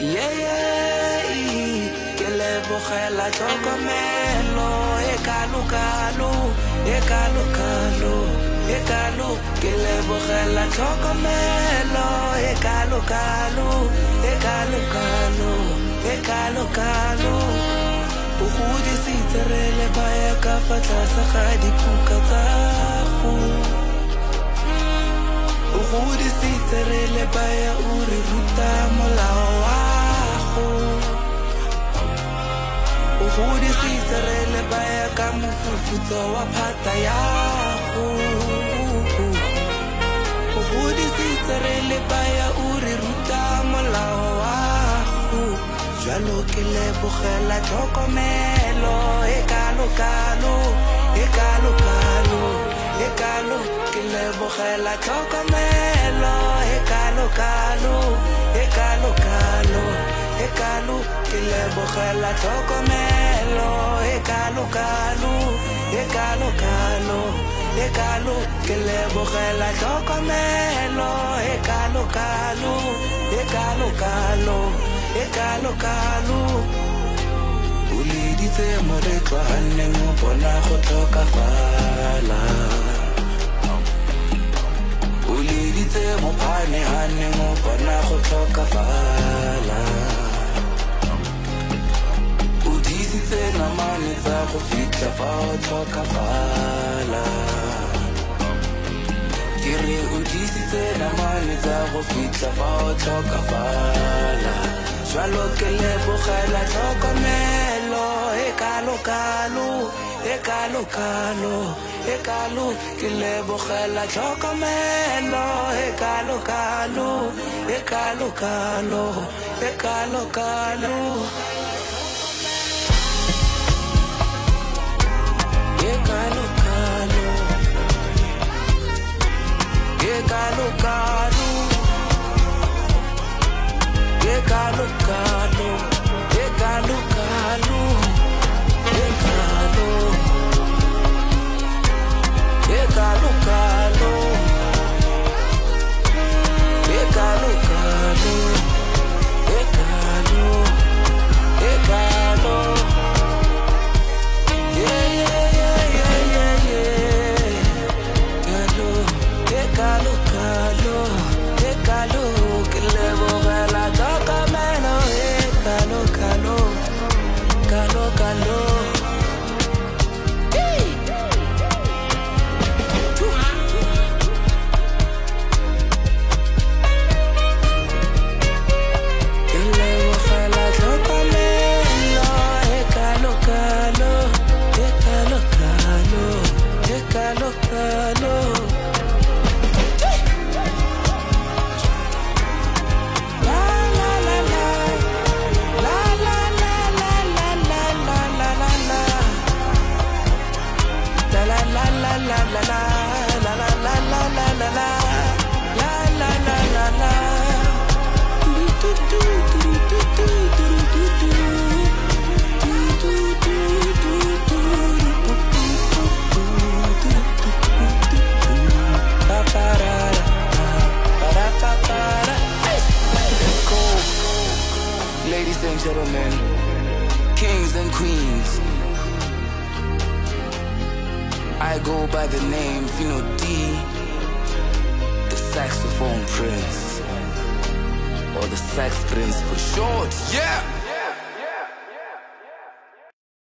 Yeah, yeah, ke lebogela tlhokomelo e kalo-kalo, e kalo-kalo, e kalo. Ke lebogela tlhokomelo e kalo-kalo, e kalo-kalo, e kalo-kalo. O godisitse re le baya ka fa tlase ga diphuka tsa go. O godisitse re le baya o re ruta molao wa go. O godisitse re le baya ka mofufutso wa phata ya go. O godisitse re le baya o re ruta molao wa go. Jalo ke lebogela tlhokomelo e kalo-kalo, e kalo-kalo, e kalo. Ke lebogela tlhokomelo e kalo-kalo, e kalo-kalo, e kalo. Ke lebogela tlhokomelo e kalo-kalo, e kalo-kalo, e kalo. Ke lebogela tlhokomelo e kalo-kalo, e kalo-kalo, e kalo-kalo. O leditse moretlo ha nneng o bona go tlhokafala. O leditse mophane ha nneng o bona go tlhokafala. O disitse namane tsa go fitlha fa o tlhokafala. Ke re o disitse namane tsa go fitlha fa o tlhokafala. Jalo ke lebogela tlhokomelo e kalo-kalo, e kalo-kalo, e kalo. Ke lebogela tlhokomelo e kalo-kalo, e kalo-kalo, e kalo-kalo. E kalo-kalo, e kalo-kalo. E kalo-kalo, e kalo-kalo, e kalo. E kalo-kalo, e kalo-kalo, e kalo, e kalo. Yeah, yeah, yeah, yeah, yeah, yeah. Kalo, e kalo-kalo, e kalo. Ke lebogela tlhokomelo e kalo-kalo, kalo-kalo. Ladies and gentlemen, kings and queens, I go by the name Fino D, the saxophone prince, or the sax prince for short. Yeah!